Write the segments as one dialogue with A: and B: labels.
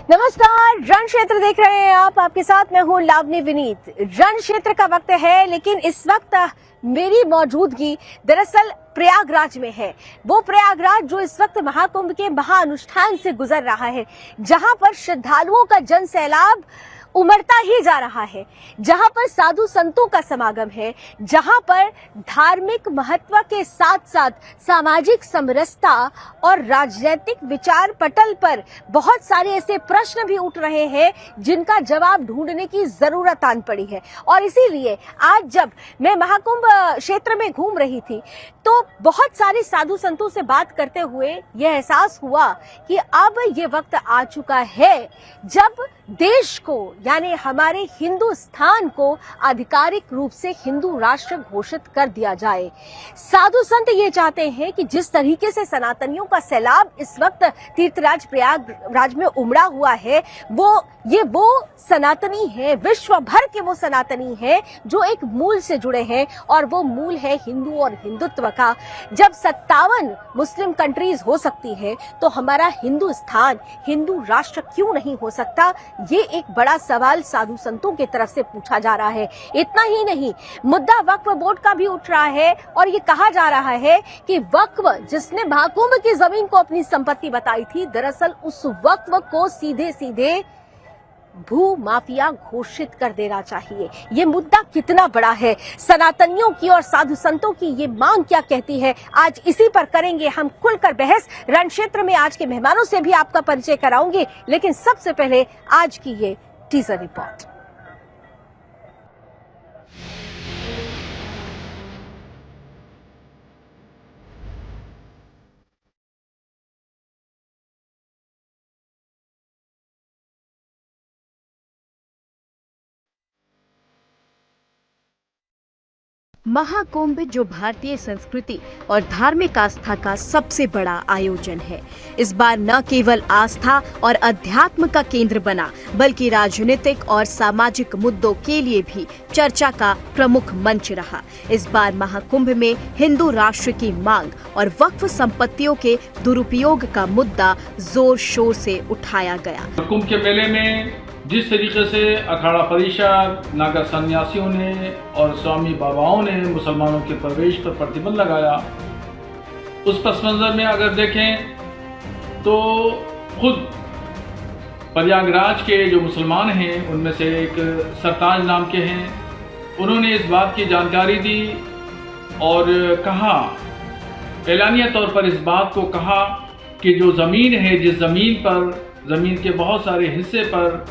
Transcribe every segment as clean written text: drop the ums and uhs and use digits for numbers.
A: नमस्कार, रण क्षेत्र देख रहे हैं आप। आपके साथ मैं हूँ लावनी विनीत। रण क्षेत्र का वक्त है, लेकिन इस वक्त मेरी मौजूदगी दरअसल प्रयागराज में है। वो प्रयागराज जो इस वक्त महाकुंभ के महाअनुष्ठान से गुजर रहा है, जहां पर श्रद्धालुओं का जन सैलाब उमड़ता ही जा रहा है, जहां पर साधु संतों का समागम है, जहां पर धार्मिक महत्व के साथ साथ सामाजिक समरसता और राजनीतिक विचार पटल पर बहुत सारे ऐसे प्रश्न भी उठ रहे हैं जिनका जवाब ढूंढने की जरूरत आन पड़ी है। और इसीलिए आज जब मैं महाकुंभ क्षेत्र में घूम रही थी तो बहुत सारे साधु संतों से बात करते हुए यह एहसास हुआ कि अब ये वक्त आ चुका है जब देश को यानी हमारे हिंदुस्तान को आधिकारिक रूप से हिंदू राष्ट्र घोषित कर दिया जाए। साधु संत ये चाहते हैं कि जिस तरीके से सनातनियों का सैलाब इस वक्त तीर्थराज प्रयागराज में उमड़ा हुआ है, वो सनातनी है, विश्व भर के वो सनातनी है जो एक मूल से जुड़े हैं, और वो मूल है हिंदू और हिंदुत्व का। जब 57 मुस्लिम कंट्रीज हो सकती है तो हमारा हिंदुस्तान हिंदू राष्ट्र क्यों नहीं हो सकता? ये एक बड़ा सवाल साधु संतों की तरफ से पूछा जा रहा है। इतना ही नहीं, मुद्दा वक्फ बोर्ड का भी उठ रहा है और ये कहा जा रहा है कि वक्फ जिसने महाकुंभ की जमीन को अपनी संपत्ति बताई थी, दरअसल उस वक्फ को सीधे सीधे भू माफिया घोषित कर देना चाहिए। ये मुद्दा कितना बड़ा है, सनातनियों की और साधु संतों की ये मांग क्या कहती है, आज इसी पर करेंगे हम खुलकर बहस। रण क्षेत्र में आज के मेहमानों से भी आपका परिचय कराऊंगी, लेकिन सबसे पहले आज की ये टीजर रिपोर्ट।
B: महाकुंभ जो भारतीय संस्कृति और धार्मिक आस्था का सबसे बड़ा आयोजन है, इस बार न केवल आस्था और अध्यात्म का केंद्र बना, बल्कि राजनीतिक और सामाजिक मुद्दों के लिए भी चर्चा का प्रमुख मंच रहा। इस बार महाकुंभ में हिंदू राष्ट्र की मांग और वक्फ संपत्तियों के दुरुपयोग का मुद्दा जोर शोर से उठाया गया।
C: कुंभ के मेले में जिस तरीके से अखाड़ा परिषद, नागा सन्यासियों ने और स्वामी बाबाओं ने मुसलमानों के प्रवेश पर प्रतिबंध लगाया, उस पस मंजर में अगर देखें तो खुद प्रयागराज के जो मुसलमान हैं उनमें से एक सरताज नाम के हैं, उन्होंने इस बात की जानकारी दी और कहा, एलानिया तौर पर इस बात को कहा कि जो ज़मीन है, जिस ज़मीन पर, ज़मीन के बहुत सारे हिस्से पर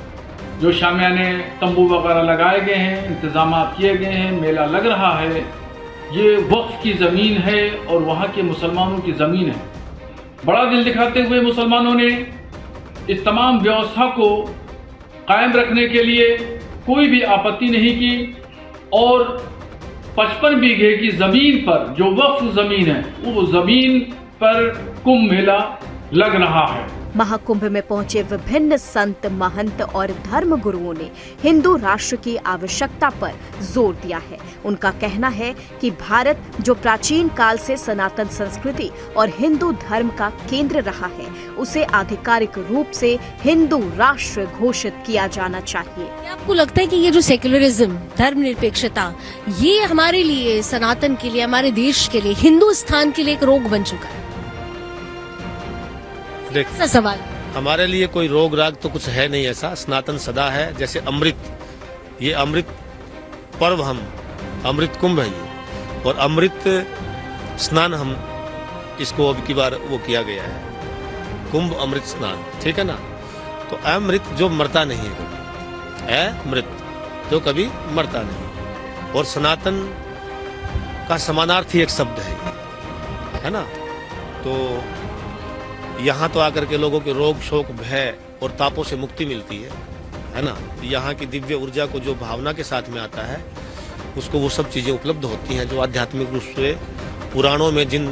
C: जो शामियाने तंबू वगैरह लगाए गए हैं, इंतजाम किए गए हैं, मेला लग रहा है, ये वक्फ की ज़मीन है और वहाँ के मुसलमानों की ज़मीन है। बड़ा दिल दिखाते हुए मुसलमानों ने इस तमाम व्यवस्था को कायम रखने के लिए कोई भी आपत्ति नहीं की और 55 बीघे की ज़मीन पर जो वक्फ ज़मीन है, वो ज़मीन पर कुंभ मेला लग रहा है।
B: महाकुंभ में पहुंचे विभिन्न संत, महंत और धर्म गुरुओं ने हिंदू राष्ट्र की आवश्यकता पर जोर दिया है। उनका कहना है कि भारत जो प्राचीन काल से सनातन संस्कृति और हिंदू धर्म का केंद्र रहा है, उसे आधिकारिक रूप से हिंदू राष्ट्र घोषित किया जाना चाहिए।
D: आपको लगता है कि ये जो सेक्युलरिज्म, धर्मनिरपेक्षता, ये हमारे लिए, सनातन के लिए, हमारे देश के लिए, हिंदुस्तान के लिए एक रोग बन चुका है? सवाल
E: हमारे लिए कोई रोग राग तो कुछ है नहीं ऐसा। सनातन सदा है, जैसे अमृत, ये अमृत पर्व, हम अमृत कुंभ है ये, और अमृत स्नान हम इसको अब की बार वो किया गया है, कुंभ अमृत स्नान, ठीक है ना। तो अमृत जो मरता नहीं है कभी, अमृत जो कभी मरता नहीं, और सनातन का समानार्थी एक शब्द है ना। तो यहाँ तो आकर के लोगों के रोग, शोक, भय और तापों से मुक्ति मिलती है ना। यहाँ की दिव्य ऊर्जा को जो भावना के साथ में आता है, उसको वो सब चीज़ें उपलब्ध होती हैं जो आध्यात्मिक रूप से पुराणों में जिन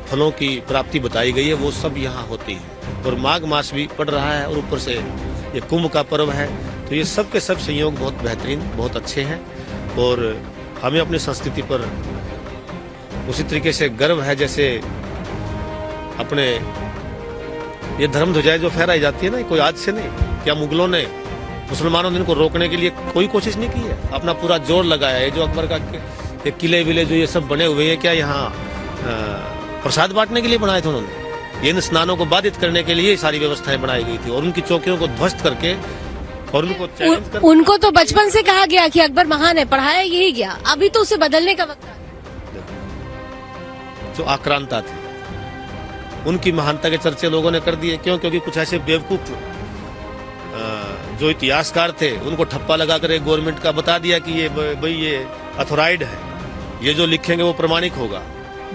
E: फलों की प्राप्ति बताई गई है, वो सब यहाँ होती है। और माघ मास भी पड़ रहा है और ऊपर से ये कुंभ का पर्व है, तो ये सब के सब संयोग बहुत बेहतरीन, बहुत अच्छे हैं। और हमें अपनी संस्कृति पर उसी तरीके से गर्व है जैसे अपने ये धर्म ध्वजाएं जो फहराई जाती है ना, कोई आज से नहीं। क्या मुगलों ने, मुसलमानों ने इनको रोकने के लिए कोई कोशिश नहीं की है? अपना पूरा जोर लगाया है। जो अकबर का किले विले जो ये सब बने हुए हैं, क्या यहाँ प्रसाद बांटने के लिए बनाए थे उन्होंने? ये इन स्नानों को बाधित करने के लिए सारी व्यवस्थाएं बनाई गई थी, और उनकी चौकियों को ध्वस्त करके और उनको चैलेंज करके।
D: उनको तो बचपन से कहा गया कि अकबर महान है, पढ़ाया यही गया, अभी तो उसे बदलने का वक्त आ गया।
E: जो आक्रांता थे, उनकी महानता के चर्चे लोगों ने कर दिए। क्यों? क्योंकि कुछ ऐसे बेवकूफ जो इतिहासकार थे, उनको ठप्पा लगाकर एक गवर्नमेंट का बता दिया कि ये भाई ये अथोराइड है, ये जो लिखेंगे वो प्रमाणिक होगा।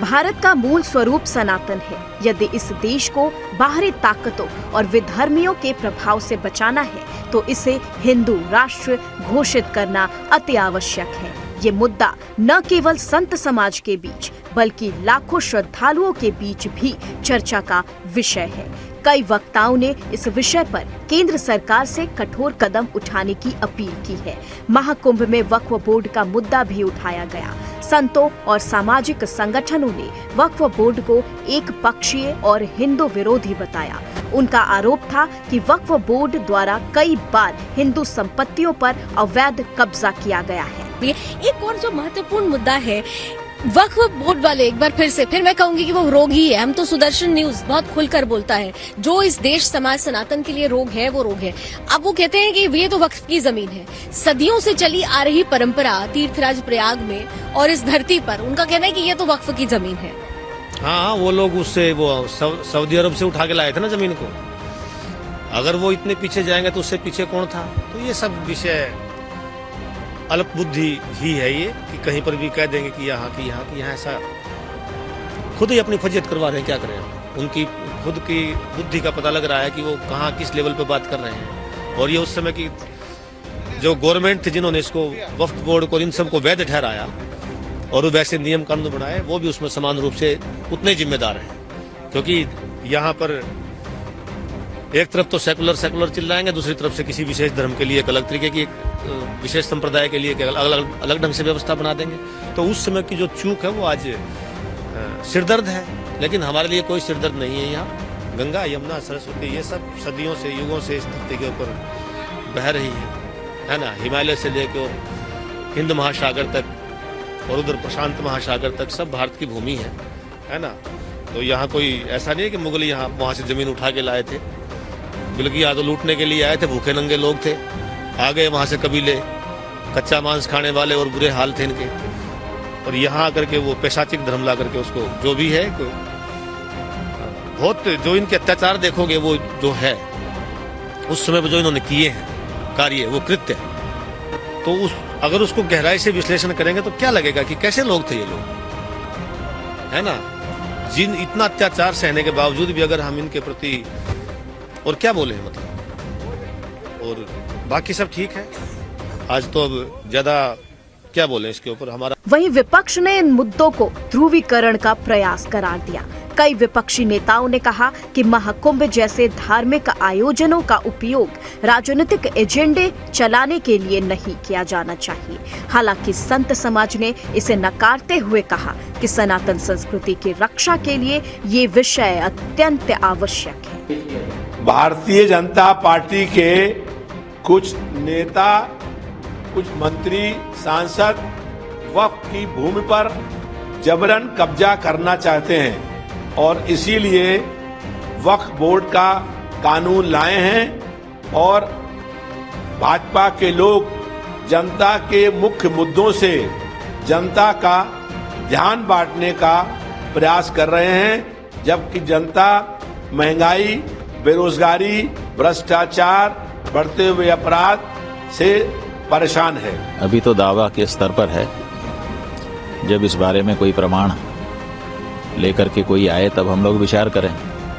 B: भारत का मूल स्वरूप सनातन है। यदि इस देश को बाहरी ताकतों और विधर्मियों के प्रभाव से बचाना है तो इसे हिंदू राष्ट्र घोषित करना अति आवश्यक है। ये मुद्दा न केवल संत समाज के बीच बल्कि लाखों श्रद्धालुओं के बीच भी चर्चा का विषय है। कई वक्ताओं ने इस विषय पर केंद्र सरकार से कठोर कदम उठाने की अपील की है। महाकुंभ में वक्फ बोर्ड का मुद्दा भी उठाया गया। संतों और सामाजिक संगठनों ने वक्फ बोर्ड को एक पक्षीय और हिंदू विरोधी बताया। उनका आरोप था कि वक्फ बोर्ड द्वारा कई बार हिंदू संपत्तियों पर अवैध कब्जा किया गया है।
D: एक और जो महत्वपूर्ण मुद्दा है, वक्फ बोर्ड वाले एक बार फिर मैं कहूंगी कि वो रोग ही है। हम तो सुदर्शन न्यूज बहुत खुलकर बोलता है, जो इस देश समाज सनातन के लिए रोग है वो रोग है। अब वो कहते हैं कि ये तो वक्फ की जमीन है, सदियों से चली आ रही परंपरा तीर्थराज प्रयाग में और इस धरती पर, उनका कहना है कि ये तो वक्फ की जमीन है।
E: हाँ, वो लोग उससे वो सऊदी अरब से उठा के लाए थे ना जमीन को। अगर वो इतने पीछे जाएंगे तो उससे पीछे कौन था? तो ये सब विषय अल्प बुद्धि ही है ये, कि कहीं पर भी कह देंगे कि यहाँ ऐसा खुद ही अपनी फजियत करवा रहे हैं। क्या करें? उनकी खुद की बुद्धि का पता लग रहा है कि वो कहाँ किस लेवल पे बात कर रहे हैं। और ये उस समय की जो गवर्नमेंट थी, जिन्होंने इसको वक्फ बोर्ड को इन सबको वैध ठहराया और वैसे नियम कानून बनाए, वो भी उसमें समान रूप से उतने जिम्मेदार हैं। क्योंकि यहाँ पर एक तरफ तो सेकुलर चिल्लाएंगे, दूसरी तरफ से किसी विशेष धर्म के लिए एक अलग तरीके की, विशेष संप्रदाय के लिए अलग ढंग से व्यवस्था बना देंगे। तो उस समय की जो चूक है वो आज सिरदर्द है, लेकिन हमारे लिए कोई सिरदर्द नहीं है। यहाँ गंगा यमुना सरस्वती ये सब सदियों से युगों से इस धरती के ऊपर बह रही है ना। हिमालय से लेकर हिंद महासागर तक और उधर प्रशांत महासागर तक सब भारत की भूमि है ना। तो यहाँ कोई ऐसा नहीं है कि मुगल यहाँ वहाँ से जमीन उठा के लाए थे, बल्कि यहाँ तो लूटने के लिए आए थे। भूखे नंगे लोग थे, आ गए वहां से कबीले, कच्चा मांस खाने वाले और बुरे हाल थे इनके। और यहाँ आकर के वो पैशाचिक धर्म ला करके उसको जो भी है बहुत जो इनके अत्याचार देखोगे, वो जो है उस समय जो इन्होंने किए हैं कार्य, वो कृत्य, तो अगर उसको गहराई से विश्लेषण करेंगे तो क्या लगेगा कि कैसे लोग थे ये लोग, है ना। जिन इतना अत्याचार सहने के बावजूद भी अगर हम इनके प्रति और क्या बोले मतलब, और बाकी सब ठीक है। आज तो अब ज्यादा क्या बोले इसके ऊपर हमारा।
B: वहीं विपक्ष ने इन मुद्दों को ध्रुवीकरण का प्रयास करार दिया। कई विपक्षी नेताओं ने कहा कि महाकुंभ जैसे धार्मिक आयोजनों का उपयोग राजनीतिक एजेंडे चलाने के लिए नहीं किया जाना चाहिए। हालांकि संत समाज ने इसे नकारते हुए कहा कि सनातन संस्कृति की रक्षा के लिए ये विषय अत्यंत आवश्यक है।
F: भारतीय जनता पार्टी के कुछ नेता, कुछ मंत्री, सांसद वक्फ की भूमि पर जबरन कब्जा करना चाहते हैं और इसीलिए वक्फ बोर्ड का कानून लाए हैं। और भाजपा के लोग जनता के मुख्य मुद्दों से जनता का ध्यान बांटने का प्रयास कर रहे हैं, जबकि जनता महंगाई, बेरोजगारी, भ्रष्टाचार, बढ़ते हुए अपराध से परेशान है।
G: अभी तो दावा के स्तर पर है, जब इस बारे में कोई प्रमाण लेकर के कोई आए तब हम लोग विचार करें।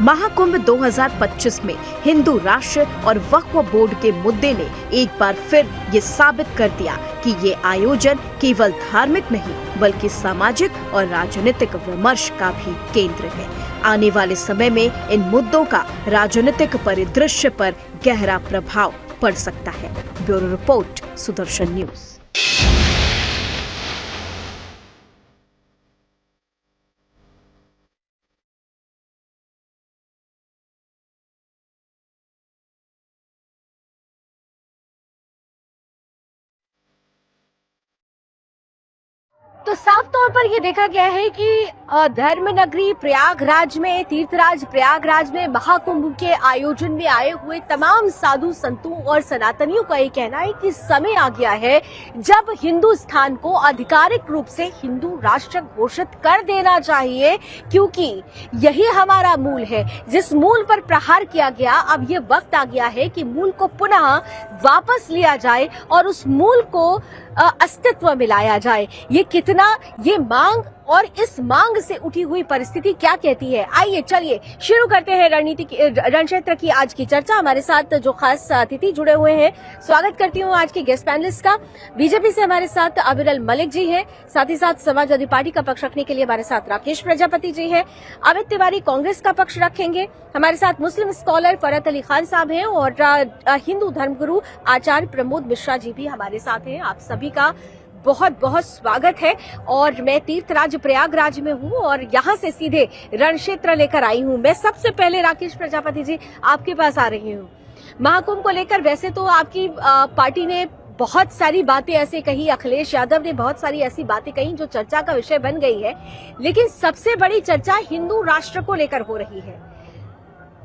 B: महाकुंभ 2025 में हिंदू राष्ट्र और वक्फ बोर्ड के मुद्दे ने एक बार फिर ये साबित कर दिया कि ये आयोजन केवल धार्मिक नहीं बल्कि सामाजिक और राजनीतिक विमर्श का भी केंद्र है। आने वाले समय में इन मुद्दों का राजनीतिक परिदृश्य पर गहरा प्रभाव पड़ सकता है। Bureau report, Sudarshan news.
A: तो साफ तौर पर ये देखा गया है कि धर्म नगरी प्रयागराज में, तीर्थराज प्रयागराज में महाकुंभ के आयोजन में आए हुए तमाम साधु संतों और सनातनियों का ये कहना है कि समय आ गया है जब हिंदुस्तान को आधिकारिक रूप से हिंदू राष्ट्र घोषित कर देना चाहिए, क्योंकि यही हमारा मूल है। जिस मूल पर प्रहार किया गया, अब ये वक्त आ गया है कि मूल को पुनः वापस लिया जाए और उस मूल को अस्तित्व में लाया जाए। ये मांग और इस मांग से उठी हुई परिस्थिति क्या कहती है, आइए चलिए शुरू करते हैं रण क्षेत्र की आज की चर्चा। हमारे साथ जो खास अतिथि जुड़े हुए हैं, स्वागत करती हूँ आज के गेस्ट पैनलिस्ट का। बीजेपी से हमारे साथ अविरल मलिक जी हैं, साथ ही साथ समाजवादी पार्टी का पक्ष रखने के लिए हमारे साथ राकेश प्रजापति जी हैं, अमित तिवारी कांग्रेस का पक्ष रखेंगे, हमारे साथ मुस्लिम स्कॉलर फरहत अली खान साहब हैं और हिंदू धर्मगुरु आचार्य प्रमोद मिश्रा जी भी हमारे साथ हैं। आप सभी का बहुत बहुत स्वागत है। और मैं तीर्थराज प्रयागराज में हूँ और यहाँ से सीधे रण क्षेत्र लेकर आई हूँ। मैं सबसे पहले राकेश प्रजापति जी आपके पास आ रही हूँ। महाकुंभ को लेकर वैसे तो आपकी पार्टी ने बहुत सारी बातें ऐसे कही, अखिलेश यादव ने बहुत सारी ऐसी बातें कही जो चर्चा का विषय बन गई है, लेकिन सबसे बड़ी चर्चा हिंदू राष्ट्र को लेकर हो रही है।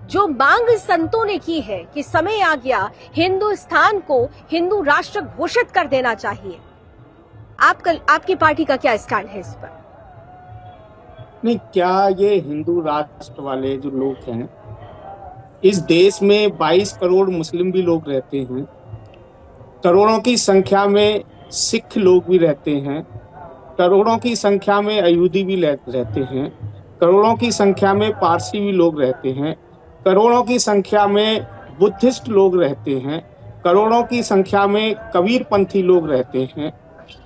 A: जो मांग संतों ने की है कि समय आ गया हिंदुस्तान को हिंदू राष्ट्र घोषित कर देना चाहिए, आपकी पार्टी का क्या स्टैंड है इस पर?
H: नहीं, क्या ये हिंदू राष्ट्र वाले जो लोग हैं, इस देश में 22 करोड़ मुस्लिम भी लोग रहते हैं, करोड़ों की संख्या में सिख लोग भी रहते हैं, करोड़ों की संख्या में अयूदी भी रहते हैं, करोड़ों की संख्या में पारसी भी लोग रहते हैं, करोड़ों की संख्या में बुद्धिस्ट लोग रहते हैं, करोड़ों की संख्या में कबीरपंथी लोग रहते हैं।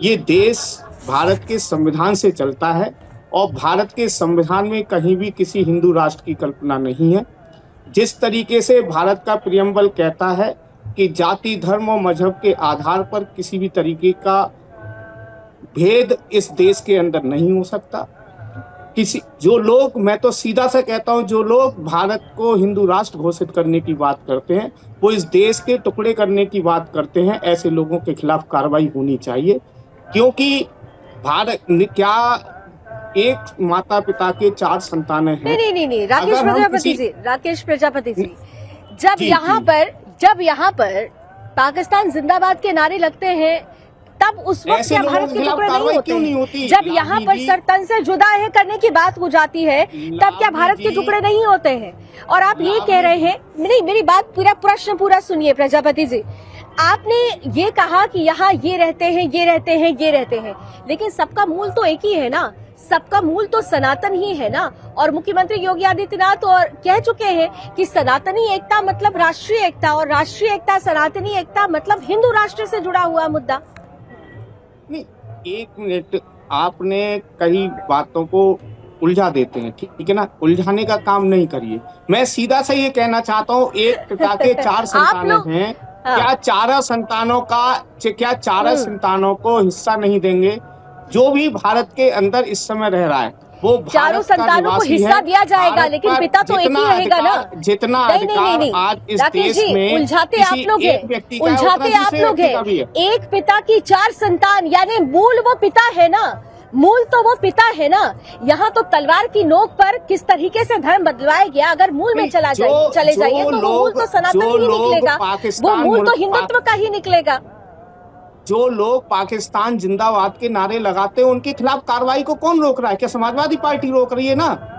H: ये देश भारत के संविधान से चलता है और भारत के संविधान में कहीं भी किसी हिंदू राष्ट्र की कल्पना नहीं है। जिस तरीके से भारत का प्रियम्बल कहता है कि जाति, धर्म और मजहब के आधार पर किसी भी तरीके का भेद इस देश के अंदर नहीं हो सकता। मैं तो सीधा सा कहता हूं, जो लोग भारत को हिंदू राष्ट्र घोषित करने की बात करते हैं, वो इस देश के टुकड़े करने की बात करते हैं। ऐसे लोगों के खिलाफ कार्रवाई होनी चाहिए, क्योंकि भारत क्या एक माता पिता के 4 संतानें हैं।
A: नहीं, राकेश प्रजापति जी, जब यहाँ पर पाकिस्तान जिंदाबाद के नारे लगते हैं, तब उस वक्त क्या भारत के टुकड़े नहीं होते? जब यहाँ पर सर तन से जुदा है करने की बात हो जाती है, तब क्या भारत के टुकड़े नहीं होते हैं? और आप ये कह रहे हैं, नहीं, मेरी बात प्रश्न पूरा सुनिए प्रजापति जी। आपने ये कहा कि यहाँ ये रहते हैं, लेकिन सबका मूल तो एक ही है ना, सबका मूल तो सनातन ही है ना। और मुख्यमंत्री योगी आदित्यनाथ और कह चुके हैं कि सनातनी एकता मतलब राष्ट्रीय एकता, और राष्ट्रीय एकता, सनातनी एकता मतलब हिंदू राष्ट्र से जुड़ा हुआ मुद्दा।
H: नहीं, एक मिनट, आपने कई बातों को उलझा देते हैं, ठीक है ना? उलझाने का काम नहीं करिए। मैं सीधा सा ये कहना चाहता हूँ, एक पिता के 4 संतानें हैं, क्या चारों संतानों को हिस्सा नहीं देंगे? जो भी भारत के अंदर इस समय रह रहा है वो
A: चारों संतानों को हिस्सा दिया जाएगा, लेकिन पिता तो एक ही रहेगा ना।
H: जितना अधिकार आज इस देश में
A: उलझाते आप लोग हैं। एक पिता की 4 संतान, यानी मूल वो पिता है ना, मूल तो वो पिता है ना। यहाँ तो तलवार की नोक पर किस तरीके से धर्म बदलवाया गया, अगर मूल में चले जाइए तो वो मूल तो सनातन ही निकलेगा, वो मूल तो हिंदुत्व का ही निकलेगा।
H: जो लोग पाकिस्तान जिंदाबाद के नारे लगाते हैं, उनके खिलाफ कार्रवाई को कौन रोक रहा है? क्या समाजवादी पार्टी रोक रही है? ना,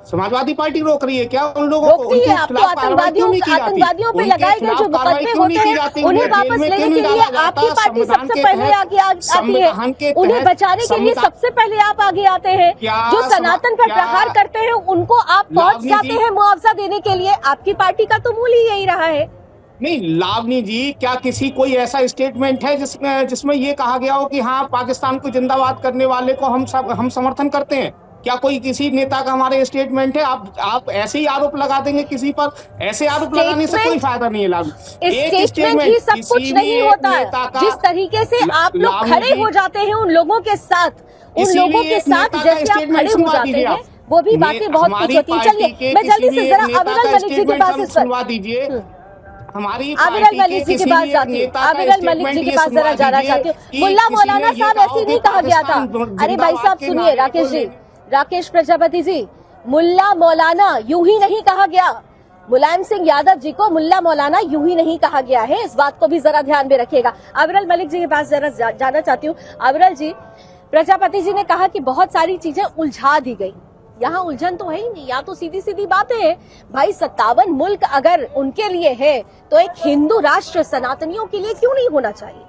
H: समाजवादी पार्टी रोक रही है क्या उन लोगों को?
A: उनके खिलाफ आतंकवादियों पे लगाए गए जो मुकदमे होते हैं, उन्हें वापस लेने के लिए आपकी पार्टी सबसे पहले आगे आती है। उन्हें बचाने के लिए सबसे पहले आप आगे आते हैं। जो सनातन पर प्रहार करते हैं उनको आप पहुंच जाते हैं मुआवजा देने के लिए। आपकी पार्टी का तो मूल ही यही रहा है।
H: नहीं लावनी जी, क्या किसी कोई ऐसा स्टेटमेंट है जिसमें ये कहा गया हो कि हाँ पाकिस्तान को जिंदाबाद करने वाले को हम समर्थन करते हैं? क्या कोई किसी नेता का हमारे स्टेटमेंट है? आप ऐसे ही आरोप लगा देंगे किसी पर? ऐसे आरोप लगाने से कोई फायदा नहीं है लावनी।
A: स्टेटमेंट ही सब कुछ नहीं होता। जिस तरीके से आप लोग खड़े हो जाते हैं उन लोगं के साथ जैसे आप खड़े हो जाते हैं, वो भी बातें बहुत कुछ होती है। चलिए मैं जल्दी से जरा अविरल मलिक जी के पास
H: सुनवा दीजिए। हमारी
A: आबिर
H: पार्टी
A: मलिक जी के
H: किसी
A: पास
H: एक
A: जाती हूँ,
H: नेता का
A: आबिर मलिक जी
H: स्टेटमेंट
A: के
H: ये
A: पास जरा
H: सुनवा
A: जाना
H: दीजिए
A: चाहती हूँ।
H: कि
A: मुल्ला
H: किसी
A: मौलाना
H: ने ये
A: साहब
H: कहा
A: ऐसे
H: हो
A: नहीं
H: कि
A: कहा गया था।
H: पाकिस्तान
A: अरे भाई साहब
H: जिंदाबाद के
A: सुनिए,
H: नारे को
A: राकेश जी, राकेश प्रजापति जी, मुल्ला मौलाना यूं ही नहीं कहा गया। मुलायम सिंह यादव जी को मुल्ला मौलाना यूं ही नहीं कहा गया है, इस बात को भी जरा ध्यान में रखिएगा। आबिर मलिक जी के पास जरा जाना चाहती हूँ। आबिर जी, प्रजापति जी ने कहा कि बहुत सारी चीजें उलझा दी गई, यहाँ उलझन तो है ही नहीं, यहाँ तो सीधी सीधी बातें हैं भाई। 57 मुल्क अगर उनके लिए है तो एक हिंदू राष्ट्र सनातनियों के लिए क्यों नहीं होना चाहिए?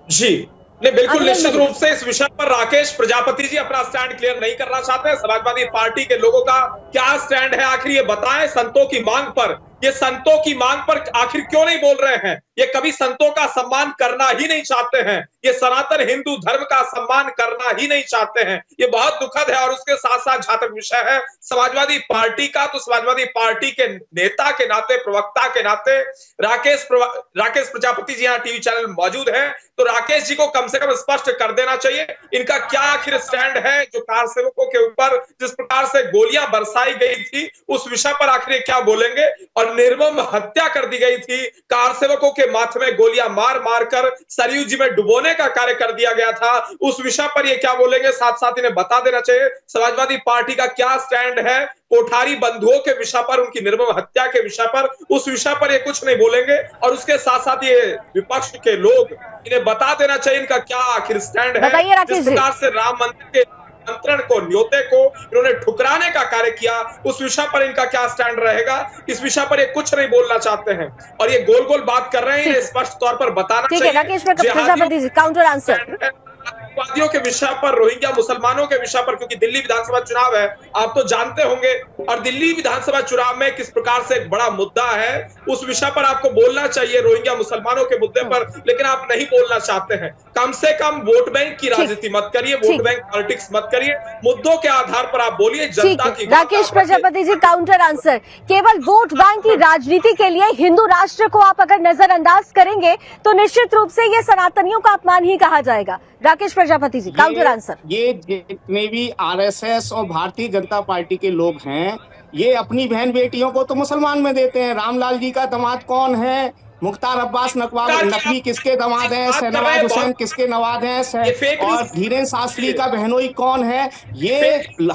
I: जी नहीं, बिल्कुल
A: आबिर
I: निश्चित
A: मलिक।
I: रूप से इस विषय पर राकेश प्रजापति जी अपना स्टैंड क्लियर नहीं करना चाहते हैं। समाजवादी पार्टी के लोगों का क्या स्टैंड है आखिर ये बताएं। संतों की मांग पर, ये संतों की मांग पर आखिर क्यों नहीं बोल रहे हैं? ये कभी संतों का सम्मान करना ही नहीं चाहते हैं, ये सनातन हिंदू धर्म का सम्मान करना ही नहीं चाहते हैं। ये बहुत दुखद है। और उसके साथ साथ जहां तक विषय है समाजवादी पार्टी का, तो समाजवादी पार्टी के नेता के नाते, प्रवक्ता के नाते राकेश प्रजापति जी यहाँ टीवी चैनल में मौजूद हैं, तो राकेश जी को कम से कम स्पष्ट कर देना चाहिए इनका क्या आखिर स्टैंड है। जो कार सेवकों के ऊपर जिस प्रकार से गोलियां बरसाई गई थी उस विषय पर आखिर क्या बोलेंगे? और निर्मम हत्या कर दी गई थी, कार सेवकों के माथे में गोलियां मार मार कर सरयू जी में डुबोने का कार्य कर दिया गया था, उस विषय पर ये क्या बोलेंगे? साथ साथ इन्हें बता देना चाहिए समाजवादी पार्टी का क्या स्टैंड है कोठारी बंधुओं के विषय पर, उनकी निर्मम हत्या के विषय पर, उस विषय पर ये कुछ नहीं बोलेंगे। और उसके साथ साथ ये विपक्ष के लोग, इन्हें बता देना चाहिए इनका क्या आखिर स्टैंड है।
A: बताइए राकेश
I: जिस
A: जी।
I: प्रकार से राम मंदिर के नियंत्रण को, न्योते को इन्होंने ठुकराने का कार्य किया, उस विषय पर इनका क्या स्टैंड रहेगा? इस विषय पर ये कुछ नहीं बोलना चाहते हैं और ये गोल गोल बात कर रहे हैं। ये स्पष्ट तौर पर बताना
A: ठीक
I: चाहिए।
A: है राकेश प्रजापति जी, काउंटर आंसर।
I: आतंकवादियों के विषय पर, रोहिंग्या मुसलमानों के विषय पर, क्योंकि दिल्ली विधानसभा चुनाव है आप तो जानते होंगे, और दिल्ली विधानसभा चुनाव में किस प्रकार से एक बड़ा मुद्दा है उस विषय पर आपको बोलना चाहिए, रोहिंग्या मुसलमानों के मुद्दे पर, लेकिन आप नहीं बोलना चाहते हैं। कम से कम वोट बैंक की राजनीति मत करिए, वोट बैंक पॉलिटिक्स मत करिए, मुद्दों के आधार पर आप बोलिए, जनता की।
A: Rakesh Prajapati ji, counter answer. केवल वोट बैंक की राजनीति के लिए हिंदू राष्ट्र को आप अगर नजरअंदाज करेंगे तो निश्चित रूप से ये सनातनियों का अपमान ही कहा जाएगा। Rakesh Prajapati ji, counter answer.
H: ये जितने भी आरएसएस और भारतीय जनता पार्टी के लोग हैं, ये अपनी बहन बेटियों को तो मुसलमान में देते हैं। रामलाल जी का दामाद कौन है? मुख्तार अब्बास नकवी किसके दामाद हैं? शहनवाज हुसैन किसके नवाज हैं? और धीरेन्द्र शास्त्री का बहनोई कौन है? ये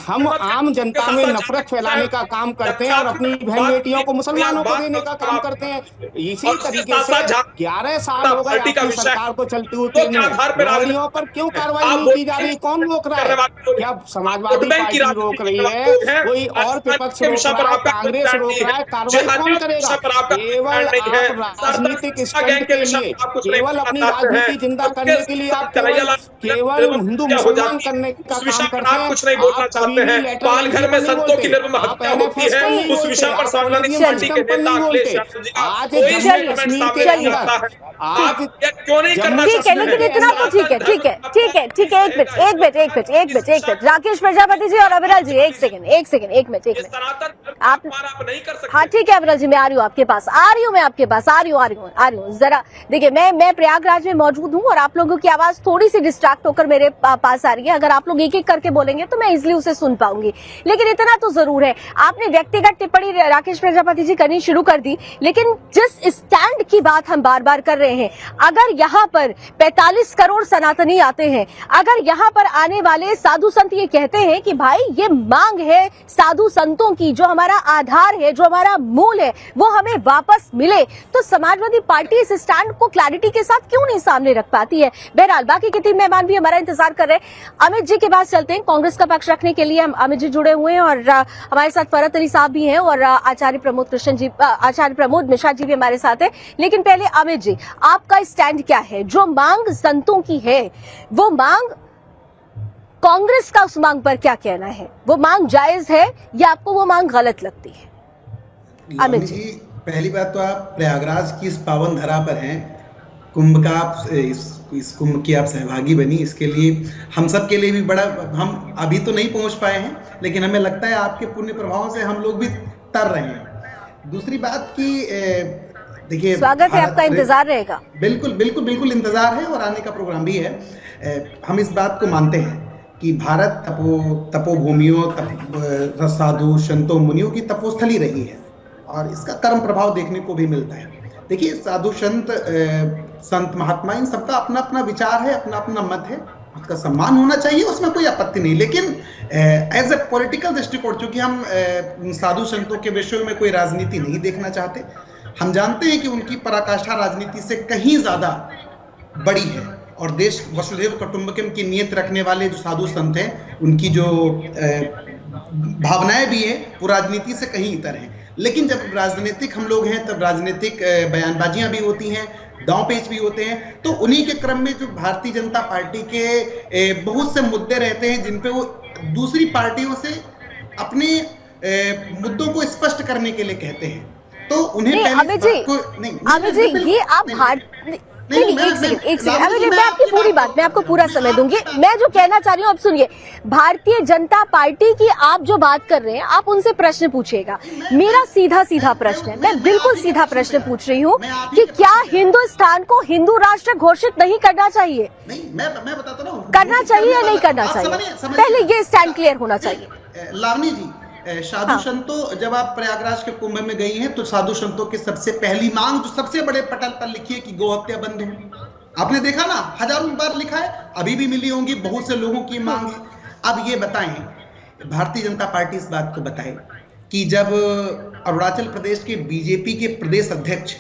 H: हम आम जनता में नफरत फैलाने का काम करते हैं और अपनी बहन बेटियों को मुसलमानों को देने का काम करते हैं। इसी तरीके से 11 साल हो गए आपकी सरकार को चलती हुई, रोहिंग्याओं पर क्यों कार्रवाई नहीं की जा रही? कौन रोक रहा है? क्या समाजवादी पार्टी रोक रही है? कोई और विपक्ष रोक रहा है? कांग्रेस रोक रहा है? कार्रवाई कौन करेगा? केवल आप राजनीतिक स्टैंड के लिए, केवल अपनी राजनीति जिंदा करने के लिए आप केवल हिंदू मुसलमान करने का काम करते हैं।
I: कुछ नहीं बोलना चाहते हैं। पालघर में संतों की निर्मम हत्या होती है, उस विषय पर समाजवादी पार्टी के नेता अखिलेश यादव जी का
H: आज
I: कोई स्टेटमेंट सामने नहीं आता है। आप क्यों नहीं करना
A: ठीक है, लेकिन इतना तो ठीक है, ठीक है, ठीक है, ठीक है। एक मिनट राकेश प्रजापति जी और अविरल जी, एक मिनट आप
I: नहीं कर सकते।
A: हाँ ठीक है अविरल जी, मैं आ रही हूँ आपके पास, आ रही हूँ। जरा देखिए, मैं प्रयागराज में मौजूद हूँ और आप लोगों की आवाज थोड़ी सी डिस्ट्रैक्ट होकर मेरे पास आ रही है। अगर आप लोग एक एक करके बोलेंगे तो मैं इजिली उसे सुन पाऊंगी, लेकिन इतना तो जरूर है, आपने व्यक्तिगत टिप्पणी राकेश प्रजापति जी करनी शुरू कर दी। लेकिन जिस स्टैंड की बात हम बार बार कर रहे हैं, अगर यहाँ पर 45 करोड़ सनातनी आते हैं, अगर यहाँ पर आने वाले साधु संत ये कहते हैं कि भाई ये मांग है साधु संतों की, जो हमारा आधार है, जो हमारा मूल है, वो हमें वापस मिले, तो समाजवादी पार्टी इस स्टैंड को क्लैरिटी के साथ क्यों नहीं सामने रख पाती है? बहरहाल बाकी के 3 मेहमान भी हमारा इंतजार कर रहे हैं। अमित जी के पास चलते हैं, कांग्रेस का पक्ष रखने के लिए अमित जी जुड़े हुए हैं और हमारे साथ फरहत अली साहब भी हैं और आचार्य प्रमोद मिश्रा जी भी हमारे साथ है। लेकिन पहले अमित जी, आपका स्टैंड क्या है? जो मांग संतों की है, वो मांग कांग्रेस का उस मांग पर क्या कहना है? वो मांग जायज है या आपको वो मांग गलत लगती है? अमित जी,
J: पहली बात तो आप प्रयागराज की इस पावन धरा पर हैं, कुंभ का आप इस कुंभ की आप सहभागी बनी, इसके लिए हम सब के लिए भी बड़ा, हम अभी तो नहीं पहुंच पाए हैं, लेकिन हमें लगता है आपके पुण्य प्रभावों से हम लोग भी तर रहे हैं। दूसरी बात की देखिए, स्वागत है, आपका इंतजार रहेगा। बिल्कुल इंतजार है और आने का प्रोग्राम भी है। हम इस बात को मानते हैं कि भारत तपोभूमियों, साधु संतों मुनियों की तपोस्थली रही है और इसका कर्म प्रभाव देखने को भी मिलता है। देखिए, साधु संत संत महात्मा इन सबका अपना अपना विचार है, अपना अपना मत है, उसका सम्मान होना चाहिए, उसमें कोई आपत्ति नहीं। लेकिन एज ए पॉलिटिकल दृष्टिकोण, चूंकि हम साधु संतों के विषय में कोई राजनीति नहीं देखना चाहते, हम जानते हैं कि उनकी पराकाष्ठा राजनीति से कहीं ज्यादा बड़ी है और देश वसुधैव कुटुंबकम की नीयत रखने वाले जो साधु संत हैं, उनकी जो भावनाएं भी है वो राजनीति से कहीं इतर हैं। लेकिन जब राजनीतिक हम लोग हैं तब राजनीतिक बयानबाजियां भी होती हैं, दांव पेच भी होते हैं। तो उन्हीं के क्रम में जो भारतीय जनता पार्टी के बहुत से मुद्दे रहते हैं जिन पे वो दूसरी पार्टियों से अपने मुद्दों को स्पष्ट करने के लिए कहते हैं, तो उन्हें
A: अमित जी ये आप नहीं, एक सेकंड, मैं आपकी पूरी बात, मैं आपको पूरा समय दूंगी। मैं जो कहना चाह रही हूँ, अब सुनिए, भारतीय जनता पार्टी की आप जो बात कर रहे हैं, आप उनसे प्रश्न पूछिएगा। मेरा सीधा प्रश्न है, मैं बिल्कुल सीधा प्रश्न पूछ रही हूँ कि क्या हिंदुस्तान को हिंदू राष्ट्र घोषित नहीं करना चाहिए?
J: नहीं, मैं बताता हूँ,
A: करना चाहिए या नहीं करना चाहिए? पहले ये स्टैंड क्लियर होना चाहिए।
J: लावनी जी, साधु संतों, जब आप प्रयागराज के कुंभ में गई हैं तो साधु संतों की सबसे पहली मांग जो सबसे बड़े पटल पर लिखी है कि गौ हत्या बंद हो। आपने देखा ना, हजारों बार लिखा है, अभी भी मिली होंगी, बहुत से लोगों की मांग है। अब ये बताएं, भारतीय जनता पार्टी इस बात को बताए कि जब अरुणाचल प्रदेश के बीजेपी के प्रदेश अध्यक्ष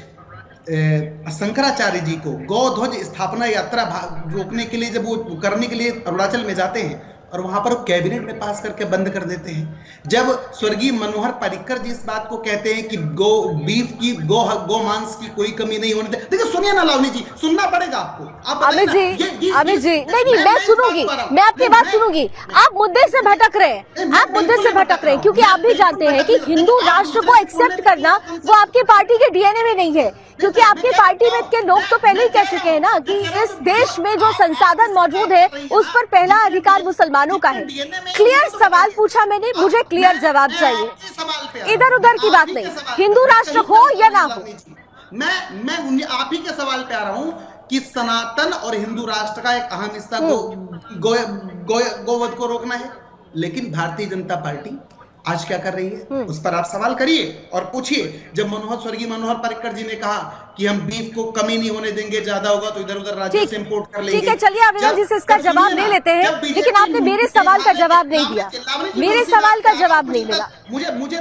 J: शंकराचार्य जी को गौ ध्वज स्थापना यात्रा रोकने के लिए, जब वो करने के लिए अरुणाचल में जाते हैं और वहां पर कैबिनेट में पास करके बंद कर देते हैं, जब स्वर्गीय मनोहर पर्रिकर जी इस बात को कहते हैं कि गो मांस की कोई कमी नहीं होने दे। देखिए, सुनिए ना लावनी जी, सुनना पड़ेगा आपको। आप
A: अमित जी, नहीं, मैं सुनूंगी, मैं आपकी बात सुनूंगी। आप मुद्दे से भटक रहे हैं, आप मुद्दे से भटक रहे हैं, क्योंकि आप भी जानते हैं कि हिंदू राष्ट्र को एक्सेप्ट करना वो आपकी पार्टी के डीएनए में नहीं है, क्योंकि आपकी पार्टी में के लोग तो पहले ही कह चुके हैं ना कि इस देश में जो संसाधन मौजूद है उस पर पहला अधिकार मुसलमानों का है। क्लियर सवाल पूछा मैंने, मुझे क्लियर जवाब चाहिए, इधर उधर की बात नहीं। हिंदू राष्ट्र हो या ना हो,
J: मैं आप ही के सवाल पे आ रहा हूँ कि सनातन और हिंदू राष्ट्र का एक अहम हिस्सा गोवध को रोकना है। लेकिन भारतीय जनता पार्टी आज क्या कर रही है, उस पर आप सवाल करिए और पूछिए। जब स्वर्गीय मनोहर पर्रिकर जी ने कहा कि हम बीफ को कमी नहीं होने देंगे, ज्यादा होगा तो इधर उधर राज्यों से इंपोर्ट कर लेंगे।
A: ठीक है, चलिए अविनाश जी से इसका जवाब ले लेते हैं, लेकिन आपने मेरे सवाल का जवाब नहीं दिया, मेरे सवाल का जवाब नहीं मिला।
J: मुझे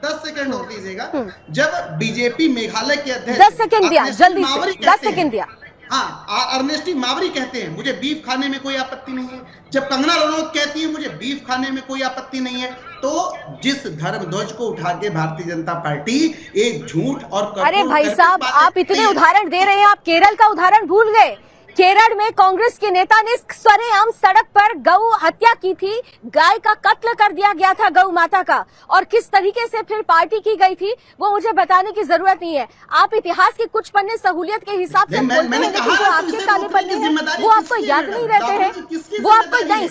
J: 10 सेकंड और दीजिएगा। जब बीजेपी मेघालय के अध्यक्ष
A: 10 सेकंड दिया, जल्दी से 10 सेकंड दिया।
J: हाँ, अर्नेस्टी मावरी कहते हैं मुझे बीफ खाने में कोई आपत्ति नहीं है। जब कंगना रनौत कहती है मुझे बीफ खाने में कोई आपत्ति नहीं है, तो जिस धर्म ध्वज को उठा के भारतीय जनता पार्टी एक झूठ और
A: अरे भाई साहब, आप इतने उदाहरण दे रहे हैं, आप केरल का उदाहरण भूल गए। केरल में कांग्रेस के नेता ने सरेआम सड़क पर गौ हत्या की थी, गाय का कत्ल कर दिया गया था गौ माता का, और किस तरीके से फिर पार्टी की गई थी वो मुझे बताने की जरूरत नहीं है। आप इतिहास के कुछ पन्ने सहूलियत के हिसाब से बोलते हैं, लेकिन जो आपके काले पन्ने हैं वो आपको याद नहीं रहते हैं, वो आपको नहीं,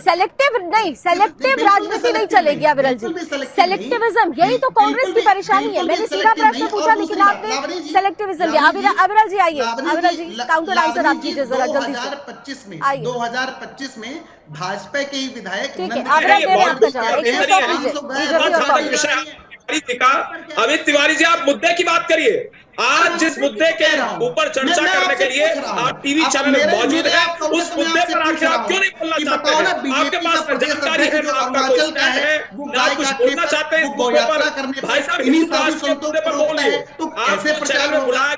A: सेलेक्टिव राजनीति नहीं चलेगी अविरल जी, सेलेक्टिविज्म, यही तो कांग्रेस की परेशानी है। मैंने सीधा प्रश्न पूछा लेकिन आपने सेलेक्टिविज्म दिया। अविरल जी आइए, अविरल जी काउंटर आंसर आप कीजिए जरा।
J: 2025 में भाजपा के ही विधायक
I: अमित तिवारी जी, आप मुद्दे की बात करिए। आज जिस मुद्दे के ऊपर चर्चा करने के लिए आप टीवी चैनल में मौजूद हैं, उस मुद्दे पर आखिर आप क्यों नहीं बोलना चाहते हैं? आपके पास जानकारी है, आपका कोई स्टैंड है, आप कुछ बोलना चाहते हैं इस मुद्दे पर? भाई साहब, हिंदू राष्ट्र के मुद्दे पर बोलिए। आप चैनल में बुलाया,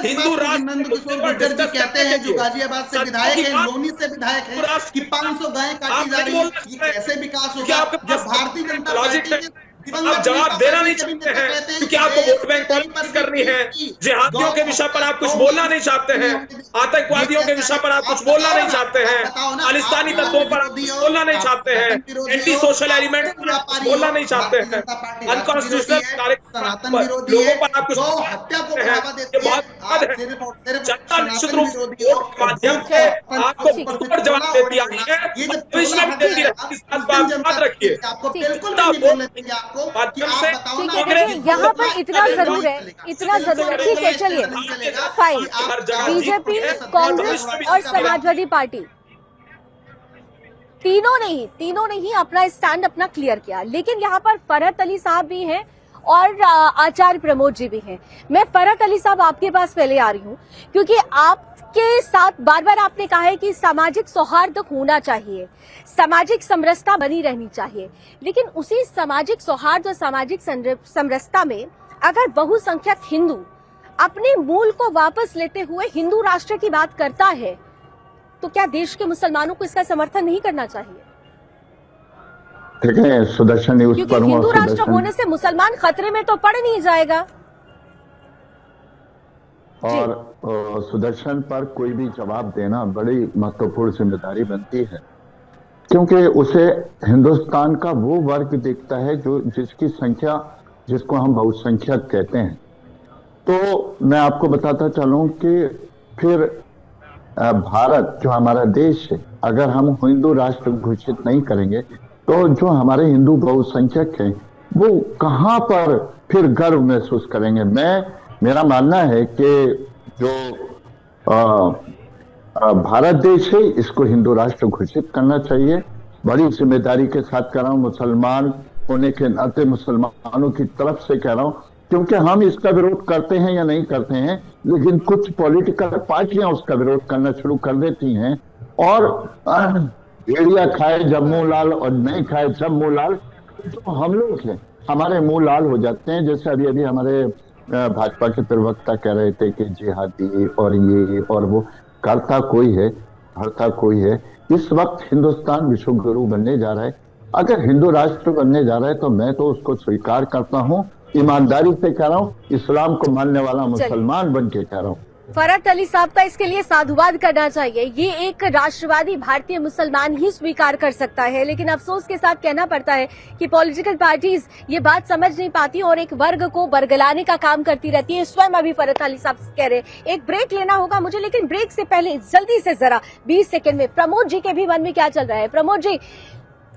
I: हिंदू राष्ट्र
J: कहते हैं जो गाजियाबाद से विधायक है, लोनी से विधायक है कि 500 गायें काटी जा रही है, ये कैसे विकास होगा जब भारतीय जनता पार्टी
I: आप जवाब देना नहीं चाहते हैं क्योंकि आपको वोट बैंक पॉलिटिक्स करनी है। जिहादियों के विषय पर आप कुछ बोलना नहीं चाहते हैं, आतंकवादियों के विषय पर आप कुछ बोलना नहीं चाहते हैं, खालिस्तानी तत्वों पर आप कुछ बोलना नहीं चाहते हैं, एंटी सोशल एलिमेंट पर आप बोलना नहीं चाहते हैं, अनकॉन्स्टिट्यूशनल कार्यक्रम लोगों पर आप कुछ जनता निश्चित रूप से माध्यम से आपको बराबर जवाब देती आई है, भविष्य में देती रहेगी। इस बात याद रखिए।
A: यहाँ पर इतना जरूर है, ठीक है, चलिए फाइन। बीजेपी, कांग्रेस और समाजवादी पार्टी तीनों ने ही अपना स्टैंड अपना क्लियर किया, लेकिन यहाँ पर फरहत अली साहब भी हैं और आचार्य प्रमोद जी भी हैं। मैं फरहत अली साहब आपके पास पहले आ रही हूँ, क्योंकि आपके साथ बार बार आपने कहा है कि सामाजिक सौहार्द होना चाहिए, सामाजिक समरसता बनी रहनी चाहिए, लेकिन उसी सामाजिक सौहार्द और सामाजिक समरसता में अगर बहुसंख्यक हिंदू अपने मूल को वापस लेते हुए हिंदू राष्ट्र की बात करता है, तो क्या देश के मुसलमानों को इसका समर्थन नहीं करना चाहिए?
K: ठीक है, सुदर्शन न्यूज
A: क्योंकि
K: पर
A: हिंदू राष्ट्र होने से मुसलमान खतरे में तो पड़ नहीं जाएगा।
K: और सुदर्शन पर कोई भी जवाब देना बड़ी महत्वपूर्ण जिम्मेदारी बनती है, क्योंकि उसे हिंदुस्तान का वो वर्ग दिखता है जो जिसकी संख्या, जिसको हम बहुसंख्यक कहते हैं। तो मैं आपको बताता चलूं कि फिर भारत जो हमारा देश है, अगर हम हिंदू राष्ट्र घोषित नहीं करेंगे तो जो हमारे हिंदू बहुसंख्यक हैं वो कहां पर फिर गर्व महसूस करेंगे। मेरा मानना है कि जो भारत देश है इसको हिंदू राष्ट्र घोषित करना चाहिए। बड़ी जिम्मेदारी के साथ कह रहा हूं, मुसलमान होने के नाते मुसलमानों की तरफ से कह रहा हूं, क्योंकि हम इसका विरोध करते हैं या नहीं करते हैं, लेकिन कुछ पॉलिटिकल पार्टियां उसका विरोध करना शुरू कर देती हैं और भेड़िया खाए जम्मू लाल और नहीं खाए जम्मू लाल, तो हम लोग हैं, हमारे मुंह लाल हो जाते हैं। जैसे अभी हमारे भाजपा के प्रवक्ता कह रहे थे कि जिहादी और ये और वो, करता कोई है हरता कोई है। इस वक्त हिंदुस्तान विश्व गुरु बनने जा रहा है, अगर हिंदू राष्ट्र बनने जा रहा है तो मैं तो उसको स्वीकार करता हूँ, ईमानदारी से कह रहा हूँ, इस्लाम को मानने वाला मुसलमान बन के कह रहा हूँ।
A: फरहत अली साहब का इसके लिए साधुवाद करना चाहिए, ये एक राष्ट्रवादी भारतीय मुसलमान ही स्वीकार कर सकता है, लेकिन अफसोस के साथ कहना पड़ता है कि पॉलिटिकल पार्टीज ये बात समझ नहीं पाती और एक वर्ग को बरगलाने का काम करती रहती है। स्वयं अभी फरहत अली साहब कह रहे हैं एक ब्रेक लेना होगा मुझे, लेकिन ब्रेक से पहले जल्दी से जरा 20 सेकेंड में प्रमोद जी के भी मन में क्या चल रहा है। प्रमोद जी,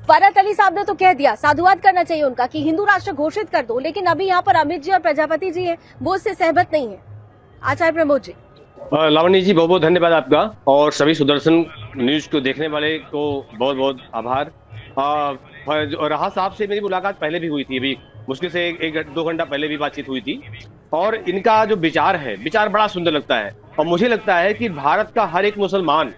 A: फरहत अली साहब ने तो कह दिया, साधुवाद करना चाहिए उनका कि हिंदू राष्ट्र घोषित कर दो, लेकिन अभी यहाँ पर अमित जी और प्रजापति जी हैं, वो उससे सहमत नहीं है। आचार्य प्रमोद जी।
L: लावणी जी, बहुत बहुत धन्यवाद आपका और सभी सुदर्शन न्यूज को देखने वाले को बहुत बहुत आभार। राहा साहब से मेरी मुलाकात पहले भी हुई थी, अभी मुश्किल से एक दो घंटा पहले भी बातचीत हुई थी, और इनका जो विचार है, विचार बड़ा सुंदर लगता है। और मुझे लगता है कि भारत का हर एक मुसलमान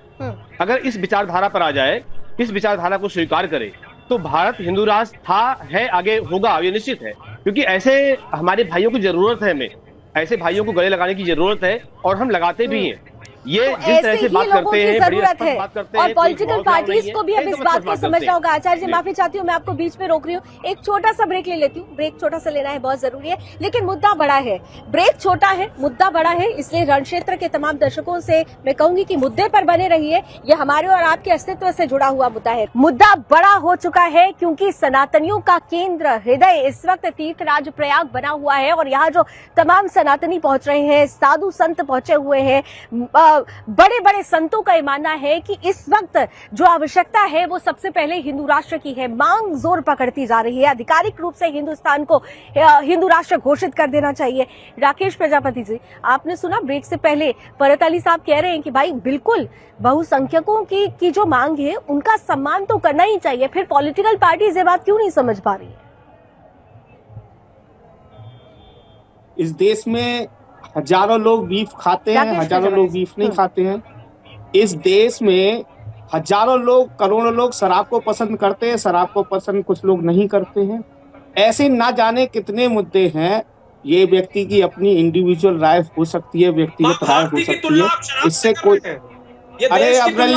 L: अगर इस विचारधारा पर आ जाए, इस विचारधारा को स्वीकार करे, तो भारत हिंदू राष्ट्र था, है, आगे होगा, ये निश्चित है। क्योंकि ऐसे हमारे भाइयों की जरूरत है, हमें ऐसे भाइयों को गले लगाने की जरूरत है और हम लगाते भी हैं। ये
A: तो
L: जिस तरह से बात करते हैं, बड़ी
A: जरूरत है
L: बात करते
A: और
L: हैं,
A: पॉलिटिकल पार्टीज को भी अब इस बात को समझना होगा। आचार्य जी माफी चाहती हूँ, मैं आपको बीच में रोक रही हूँ, एक छोटा सा ब्रेक ले लेती हूँ। ब्रेक छोटा सा लेना है, बहुत जरूरी है, लेकिन मुद्दा बड़ा है। ब्रेक छोटा है, मुद्दा बड़ा है, इसलिए रण क्षेत्र के तमाम दर्शकों से मैं कहूंगी कि मुद्दे पर बने रहिए। ये हमारे और आपके अस्तित्व से जुड़ा हुआ मुद्दा है। मुद्दा बड़ा हो चुका है क्योंकि सनातनियों का केंद्र हृदय इस वक्त तीर्थराज प्रयाग बना हुआ है और यहाँ जो तमाम सनातनी पहुंच रहे हैं, साधु संत पहुंचे हुए हैं, बड़े बड़े संतों का ये मानना है कि इस वक्त जो आवश्यकता है वो सबसे पहले हिंदू राष्ट्र की है। मांग जोर पकड़ती जा रही है, आधिकारिक रूप से हिंदुस्तान को हिंदू राष्ट्र घोषित कर देना चाहिए। राकेश प्रजापति जी, आपने सुना ब्रेक से पहले फरहत अली साहब कह रहे हैं कि भाई बिल्कुल बहुसंख्यकों की जो मांग है उनका सम्मान तो करना ही चाहिए, फिर पॉलिटिकल पार्टीज ये बात क्यों नहीं समझ पा रही है?
H: इस देश में हजारों लोग बीफ खाते हैं, हजारों लोग बीफ नहीं खाते हैं। इस देश में हजारों लोग, करोड़ों लोग शराब को पसंद करते हैं, शराब को पसंद कुछ लोग नहीं करते हैं। ऐसे ना जाने कितने मुद्दे हैं। ये व्यक्ति की अपनी इंडिविजुअल राय हो सकती है, व्यक्तिगत राय हो सकती है, इससे कोई अरे अब्रल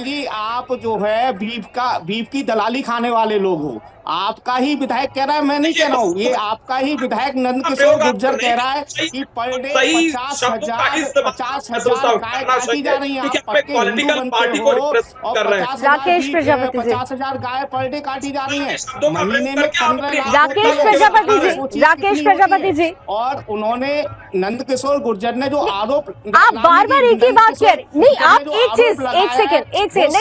H: जी, आप जो है बीफ की दलाली खाने वाले लोग हो। आपका ही विधायक कह रहा है, मैं नहीं कह रहा हूँ, ये आपका ही विधायक नंद किशोर गुर्जर कह रहा है कि पर डे 50,000 गाय काटी जा रही है।
A: राकेश प्रजापति जी,
H: 50,000 गाय पर डे काटी जा रही है, महीने में 15
A: राकेश प्रजापति जी,
H: और उन्होंने नंद किशोर गुर्जर ने जो आरोप,
A: आप बार बार एक ही बात कह रहे नहीं, आप एक सेकंड एक सेकंड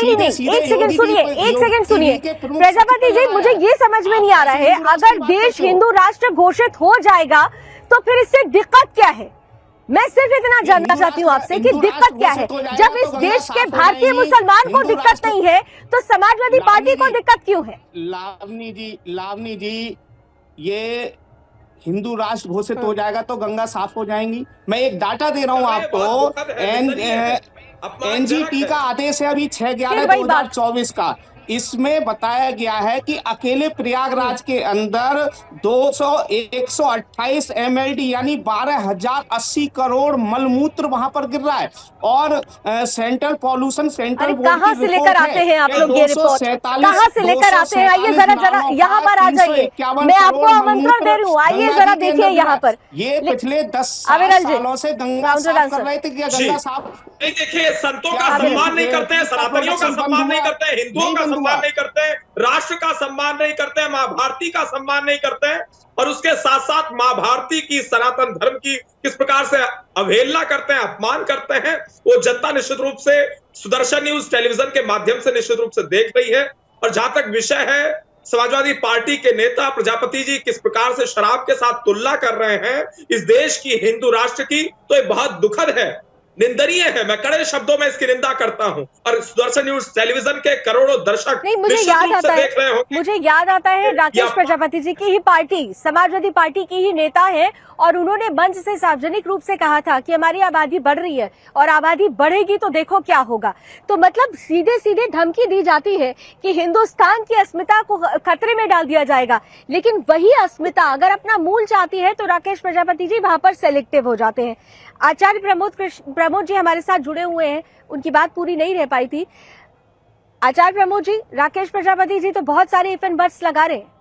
A: सुनिए प्रजापति जी, मुझे ये समझ में नहीं आ रहा है, अगर देश हिंदू राष्ट्र घोषित हो जाएगा तो फिर इससे दिक्कत क्या है? मैं सिर्फ इतना जानना चाहती हूँ आपसे कि दिक्कत क्या है? जब इस देश के भारतीय मुसलमान को दिक्कत नहीं है तो समाजवादी पार्टी को दिक्कत क्यों है?
H: लावनी जी, ये हिंदू राष्ट्र घोषित हो जाएगा तो गंगा साफ हो जाएंगी। मैं एक डाटा दे रहा हूं आपको, एनजीटी का आदेश है अभी 6/11/2024 का। इसमें बताया गया है कि अकेले प्रयागराज के अंदर 128 MLD यानी 12,080 करोड़ मलमूत्र वहां पर गिर रहा है। और सेंट्रल पॉल्यूशन सेंटर
A: कहाँ से लेकर आते हैं आप लोग ये रिपोर्ट? कहाँ से लेकर आते हैं? आइए जरा यहाँ पर आ जाइए, मैं आपको आमंत्रण दे रही हूँ, आइए जरा देखिए यहाँ पर।
H: ये पिछले 10 सालों से गंगा साफ कर रहे थे कि गंगा साफ
I: नहीं। देखिए, संतों का सम्मान नहीं करते हैं, सनातनियों का सम्मान नहीं करते हैं, हिंदुओं का सम्मान नहीं करते हैं, राष्ट्र का सम्मान नहीं करते हैं, माँ भारती का सम्मान नहीं करते हैं, और उसके साथ साथ माँ भारती की, सनातन धर्म की किस प्रकार से अवहेलना करते हैं, अपमान करते हैं, वो जनता निश्चित रूप से सुदर्शन न्यूज टेलीविजन के माध्यम से निश्चित रूप से देख रही है। और जहां तक विषय है समाजवादी पार्टी के नेता प्रजापति जी किस प्रकार से शराब के साथ तुलना कर रहे हैं इस देश की, हिंदू राष्ट्र की, तो ये बहुत दुखद है, निंदनीय है। मैं कड़े शब्दों में इसकी निंदा करता हूं। और सुदर्शन न्यूज टेलीविजन के करोड़ों दर्शक
A: नहीं, मुझे याद आता है राकेश प्रजापति जी की ही पार्टी, समाजवादी पार्टी की ही नेता है, और उन्होंने मंच से सार्वजनिक रूप से कहा था कि हमारी आबादी बढ़ रही है और आबादी बढ़ेगी तो देखो क्या होगा। तो मतलब सीधे सीधे धमकी दी जाती है कि हिंदुस्तान की अस्मिता को खतरे में डाल दिया जाएगा। लेकिन वही अस्मिता अगर अपना मूल चाहती है तो राकेश प्रजापति जी वहां पर सेलेक्टिव हो जाते हैं। आचार्य प्रमोद जी हमारे साथ जुड़े हुए हैं, उनकी बात पूरी नहीं रह पाई थी। आचार्य प्रमोद जी, राकेश प्रजापति जी तो बहुत सारे इफ एंड बट्स लगा रहे हैं।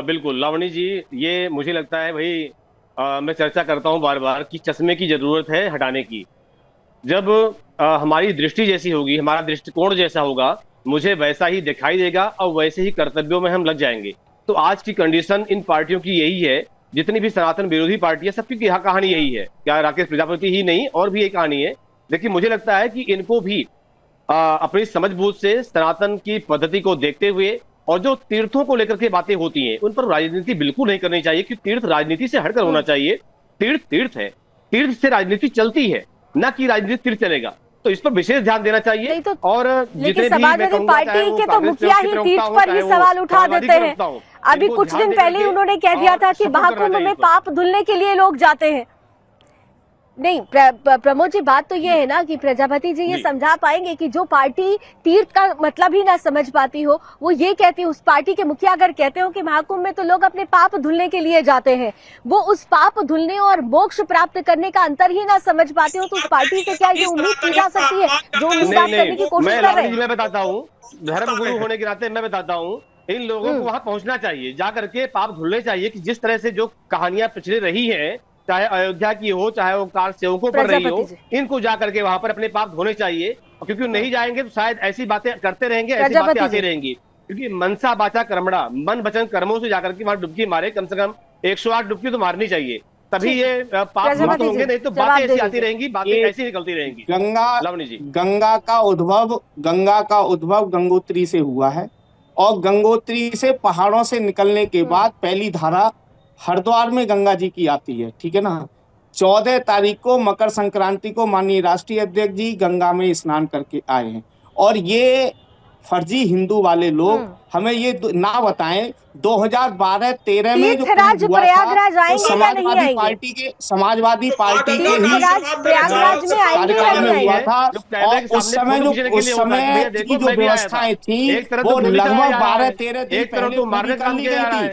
L: बिल्कुल लावणी जी, ये मुझे लगता है भाई, मैं चर्चा करता हूं बार बार कि चश्मे की जरूरत है हटाने की। जब हमारी दृष्टि जैसी होगी, हमारा दृष्टिकोण जैसा होगा, मुझे वैसा ही दिखाई देगा और वैसे ही कर्तव्यों में हम लग जाएंगे। तो आज की कंडीशन इन पार्टियों की यही है, जितनी भी सनातन विरोधी पार्टी है सबकी कहानी यही है। क्या राकेश प्रजापति ही नहीं, और भी एक कहानी है। लेकिन मुझे लगता है कि इनको भी अपनी समझबूझ से सनातन की पद्धति को देखते हुए, और जो तीर्थों को लेकर के बातें होती हैं उन पर राजनीति बिल्कुल नहीं करनी चाहिए, कि तीर्थ राजनीति से हटकर होना चाहिए। तीर्थ तीर्थ है, तीर्थ से राजनीति चलती है, न कि राजनीति तीर्थ चलेगा। तो इस पर विशेष ध्यान देना चाहिए।
A: तो,
L: और
A: लेकिन समाजवादी पार्टी के तो मुखिया ही तीर्थ पर ही सवाल उठा देते हैं। अभी कुछ दिन पहले ही उन्होंने कह दिया था कि महाकुंभ में पाप धुलने के लिए लोग जाते हैं। नहीं प्रमोद जी, बात तो ये है ना कि प्रजापति जी ये समझा पाएंगे कि जो पार्टी तीर्थ का मतलब ही ना समझ पाती हो, वो ये कहती है, उस पार्टी के मुखिया अगर कहते हो कि महाकुंभ में तो लोग अपने पाप धुलने के लिए जाते हैं, वो उस पाप धुलने और मोक्ष प्राप्त करने का अंतर ही ना समझ पाते हो, तो उस पार्टी से क्या ये उम्मीद की जा सकती है जो उम्मीद आप करने की कोशिश कर रहे हैं?
L: मैं बताता हूँ, धर्म गुरु होने के नाते मैं बताता हूँ, इन लोगों को वहां पहुंचना चाहिए, जा करके पाप धुलने चाहिए। कि जिस तरह से जो कहानियां पिछले रही है, चाहे अयोध्या की हो, चाहे वो कार सेवकों पर रही हो, इनको जाकर के वहां पर अपने पाप धोने चाहिए। क्योंकि नहीं जाएंगे तो शायद ऐसी बातें करते रहेंगे, ऐसी बातें आती रहेंगी। क्योंकि मनसा बाचा कर्मणा, मन वचन कर्मों से जाकर के वहां डुबकी मारे, कम से कम 108 डुबकी तो मारनी चाहिए, तभी ये पाप मुक्त होंगे। नहीं तो बातें ऐसी आती रहेंगी, बातें ऐसी निकलती रहेंगी।
H: गंगा का उद्भव गंगोत्री से हुआ है, और गंगोत्री से पहाड़ों से निकलने के बाद पहली धारा हरिद्वार में गंगा जी की आती है, ठीक है ना। 14 तारीख को मकर संक्रांति को माननीय राष्ट्रीय अध्यक्ष जी गंगा में स्नान करके आए हैं। और ये फर्जी हिंदू वाले लोग हमें ये ना बताएं 2012-13 में जो
A: प्रयागराज आएंगे या नहीं आएंगे?
H: समाजवादी पार्टी के ही
A: प्रयागराज में
H: कार्यक्रम में हुआ था, और उस समय की जो व्यवस्थाएं थी वो लगभग 12-13 दिन पहले निकाल ली गई थी।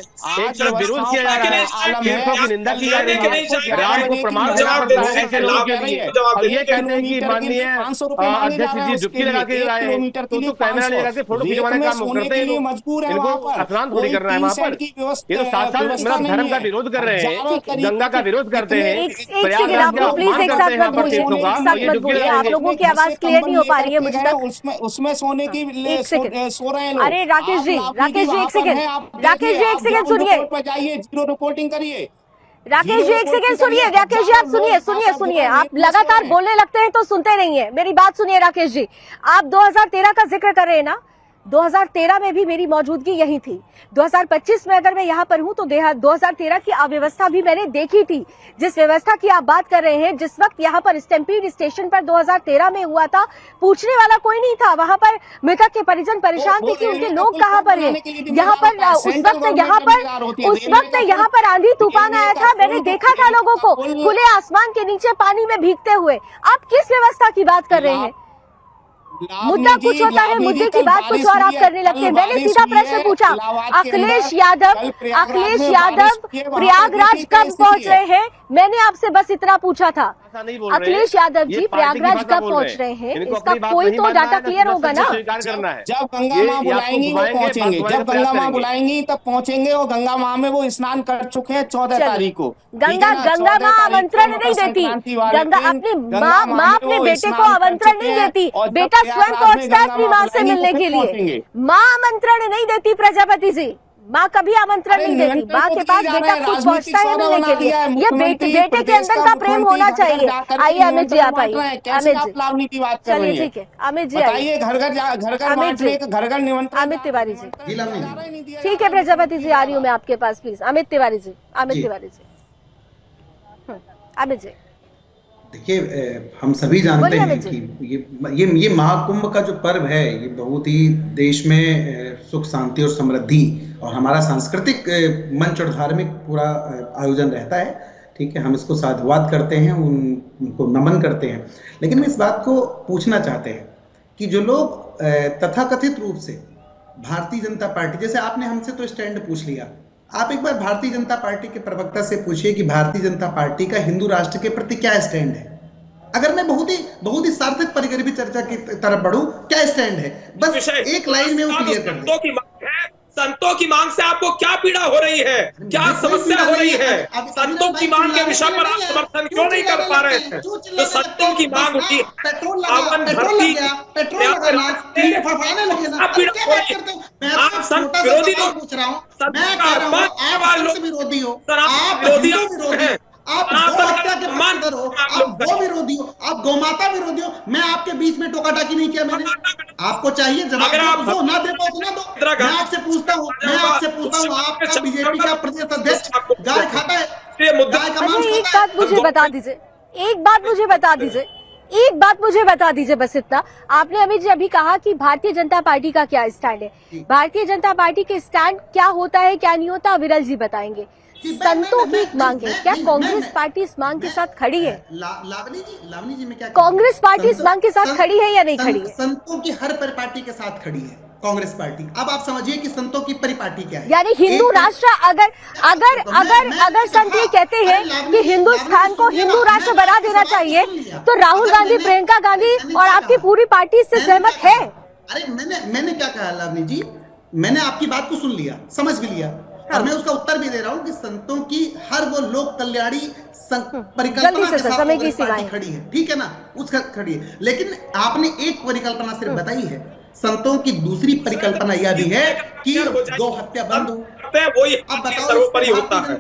H: मजबूर है
L: स्नान थोड़ी कर रहा है वहाँ पर। ये तो साथ साथ मतलब धर्म का विरोध कर रहे हैं, गंगा का विरोध करते हैं।
A: आप लोगों की आवाज क्लियर नहीं हो पा रही है मुझे तक।
H: उसमें सोने की सो रहे हैं लोग।
A: अरे राकेश जी एक सेकंड सुनिए,
H: जाइए जीरो रिपोर्टिंग करिए।
A: राकेश जी एक सेकंड सुनिए, राकेश जी आप सुनिए, आप लगातार बोलने लगते हैं तो सुनते नहीं है। मेरी बात सुनिए राकेश जी, आप 2013 का जिक्र कर रहे हैं ना, 2013 में भी मेरी मौजूदगी यही थी। 2025 में अगर मैं यहाँ पर हूँ तो 2013 की अव्यवस्था भी मैंने देखी थी। जिस व्यवस्था की आप बात कर रहे हैं, जिस वक्त यहाँ पर स्टैम्पीड स्टेशन पर 2013 में हुआ था, पूछने वाला कोई नहीं था। वहाँ पर मृतक के परिजन परेशान थे कि उनके लोग कहाँ पर हैं। यहाँ पर उस वक्त यहाँ पर आंधी तूफान आया था, मैंने देखा था लोगों को खुले आसमान के नीचे पानी में भीगते हुए। आप किस व्यवस्था की बात कर रहे हैं? मुद्दा कुछ होता है, मुद्दे की बात कुछ और आप करने लगते हैं। मैंने सीधा प्रश्न पूछा, अखिलेश यादव प्रयागराज कब पहुंच रहे हैं? मैंने आपसे बस इतना पूछा था। अखिलेश यादव जी प्रयागराज कब पहुंच रहे हैं, इसका कोई तो डाटा क्लियर होगा ना।
H: जब गंगा माँ बुलाएंगी वो पहुंचेंगे, जब गंगा माँ बुलाएंगी तब पहुंचेंगे। और गंगा माँ में वो स्नान कर चुके हैं 14 तारीख को।
A: गंगा माँ आमंत्रण नहीं देती, गंगा अपनी माँ अपने बेटे को आमंत्रण नहीं देती, बेटा स्वयं पहुंचता है अपनी माँ से मिलने के लिए। माँ आमंत्रण नहीं देती प्रजापति जी, माँ कभी आमंत्रण नहीं देती। माँ के पास बेटा खुद पहुंचता है मिलने के लिए। ये बेटे के अंदर का प्रेम होना चाहिए। आइए अमित जी, आप आइए। अमित जी चलिए, ठीक है। अमित जी आइए। घर निमंत्रण। अमित तिवारी जी, ठीक है प्रजापति जी, आ रही हूँ मैं आपके पास, प्लीज। अमित तिवारी जी, अमित जी।
J: देखिए, हम सभी जानते हैं कि ये महाकुंभ का जो पर्व है, ये बहुत ही देश में सुख शांति और समृद्धि और हमारा सांस्कृतिक मंच और धार्मिक पूरा आयोजन रहता है। ठीक है, हम इसको साधुवाद करते हैं, उनको नमन करते हैं। लेकिन हम इस बात को पूछना चाहते हैं कि जो लोग तथाकथित रूप से भारतीय जनता पार्टी, जैसे आपने हमसे तो स्टैंड पूछ लिया, आप एक बार भारतीय जनता पार्टी के प्रवक्ता से पूछिए कि भारतीय जनता पार्टी का हिंदू राष्ट्र के प्रति क्या स्टैंड है। अगर मैं बहुत ही सार्थक परिगर्भित चर्चा की तरफ बढ़ूं, क्या स्टैंड है, बस एक लाइन में वो क्लियर कर दे।
I: संतों की मांग से आपको क्या पीड़ा हो रही है, क्या समस्या हो रही है? संतों की मांग के विषय पर आप समर्थन क्यों नहीं कर पा रहे हैं? तो संतों की मांग उठी, आप संत विरोधी लोग,
J: आप गौ हत्या के पक्षधर हो, आप गौ विरोधी हो, आप गौमाता विरोधी हो। मैं आपके बीच में टोका टाकी नहीं किया मैंने। आपको चाहिए जवाब दो, ना दे पाओ तो ना दो। मैं आपसे पूछता हूँ, आपका बीजेपी का प्रदेश अध्यक्ष गाय खाता है?
A: एक बात मुझे बता दीजिए, एक बात मुझे बता दीजिए बस इतना। आपने अमित जी अभी कहा कि भारतीय जनता पार्टी का क्या स्टैंड है। भारतीय जनता पार्टी के स्टैंड क्या होता है, क्या नहीं होता, विरल जी बताएंगे। संतों की एक मांग है, क्या कांग्रेस पार्टी इस मांग के साथ खड़ी है?
J: लावनी जी में क्या
A: कांग्रेस पार्टी इस मांग के साथ खड़ी है या नहीं खड़ी है?
J: संतों की हर परिपाटी के साथ खड़ी है कांग्रेस पार्टी। अब आप समझिए कि संतों की परिपाटी क्या है।
A: यानी हिंदू राष्ट्र, अगर संत ये कहते हैं कि हिंदुस्तान को हिंदू राष्ट्र बना देना चाहिए, तो राहुल गांधी, प्रियंका गांधी और आपकी पूरी पार्टी इससे सहमत है?
J: अरे मैंने क्या कहा लावनी जी, मैंने आपकी बात को सुन लिया, समझ भी लिया, और मैं उसका उत्तर भी दे रहा हूँ कि संतों की हर वो लोक कल्याणी परिकल्पना के साथ पार्टी खड़ी है। ठीक है ना, उसका खड़ी है। लेकिन आपने एक परिकल्पना सिर्फ बताई है, संतों की दूसरी परिकल्पना यह भी है कि गौ हत्या बंद हो।
I: अब बताओ, होता है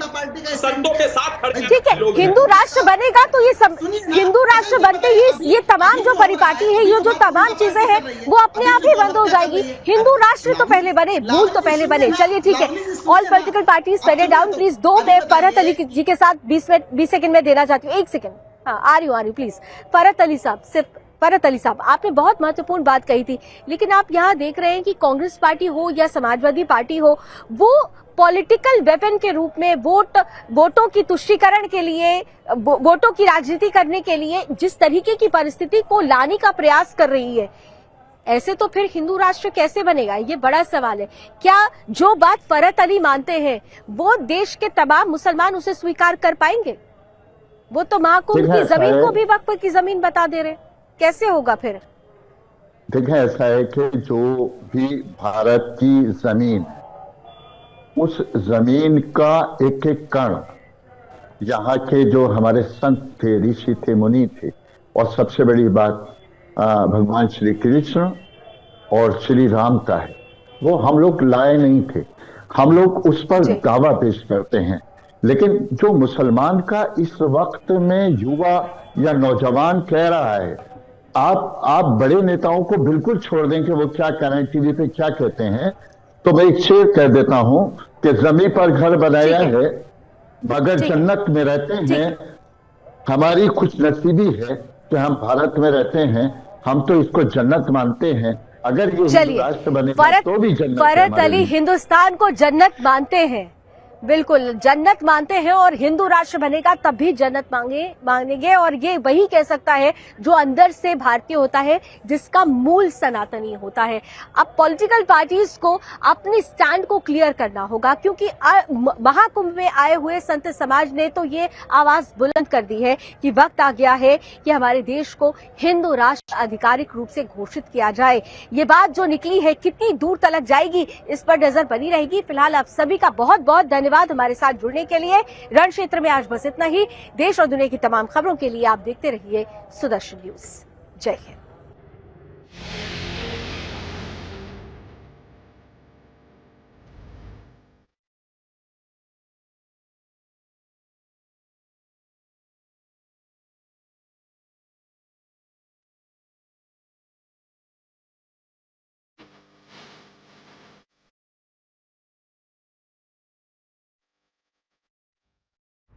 I: संतों के साथ।
A: ठीक है, हिंदू राष्ट्र बनेगा तो ये सब, हिंदू राष्ट्र बनते ही ये तमाम जो परिपाटी है, ये जो तमाम चीजें हैं, वो अपने आप ही बंद हो जाएगी। हिंदू राष्ट्र तो पहले बने, भूल तो पहले बने। चलिए ठीक है, all political parties faded down please. मैं फरहत अली जी के साथ 20 सेकंड में देना चाहती हूँ। 1 सेकंड, हाँ आ रही हूँ प्लीज। फरहत अली साहब, आपने बहुत महत्वपूर्ण बात कही थी, लेकिन आप यहाँ देख रहे हैं कि कांग्रेस पार्टी हो या समाजवादी पार्टी हो, वो पॉलिटिकल वेपन के रूप में वोटों की तुष्टीकरण के लिए, वोटों की राजनीति करने के लिए जिस तरीके की परिस्थिति को लाने का प्रयास कर रही है, ऐसे तो फिर हिंदू राष्ट्र कैसे बनेगा? ये बड़ा सवाल है। क्या जो बात फरहत अली मानते हैं वो देश के तमाम मुसलमान उसे स्वीकार कर पाएंगे? वो तो महाकुंभ की जमीन को भी वक्फ की जमीन बता दे रहे, कैसे होगा फिर?
K: देखिए, ऐसा है कि जो भी भारत की जमीन, उस जमीन का एक एक कण, यहाँ के जो हमारे संत थे, ऋषि थे, मुनि थे, और सबसे बड़ी बात भगवान श्री कृष्ण और श्री राम का है, वो हम लोग लाए नहीं थे। हम लोग उस पर दावा पेश करते हैं। लेकिन जो मुसलमान का इस वक्त में युवा या नौजवान कह रहा है आप बड़े नेताओं को बिल्कुल छोड़ दें कि वो क्या कह रहे हैं, टीवी पे क्या कहते हैं। तो मैं एक शेर कह देता हूं कि जमीन पर घर बनाया है मगर जन्नत में रहते हैं। हमारी खुशनसीबी है कि हम भारत में रहते हैं, हम तो इसको जन्नत मानते हैं। अगर ये हिंदू राष्ट्र बनेगा तो भी जन्नत है
A: फरत
K: हमारे
A: अली
K: लिए।
A: हिंदुस्तान को जन्नत मानते हैं, बिल्कुल जन्नत मानते हैं, और हिंदू राष्ट्र बनेगा तब भी जन्नत मांगेंगे। और ये वही कह सकता है जो अंदर से भारतीय होता है, जिसका मूल सनातनी होता है। अब पॉलिटिकल पार्टीज को अपनी स्टैंड को क्लियर करना होगा, क्योंकि महाकुंभ में आए हुए संत समाज ने तो ये आवाज बुलंद कर दी है कि वक्त आ गया है कि हमारे देश को हिंदू राष्ट्र आधिकारिक रूप से घोषित किया जाए। ये बात जो निकली है कितनी दूर तक जाएगी, इस पर नजर बनी रहेगी। फिलहाल आप सभी का बहुत बहुत धन्यवाद हमारे साथ जुड़ने के लिए। रण क्षेत्र में आज बस इतना ही। देश और दुनिया की तमाम खबरों के लिए आप देखते रहिए सुदर्शन न्यूज। जय हिंद।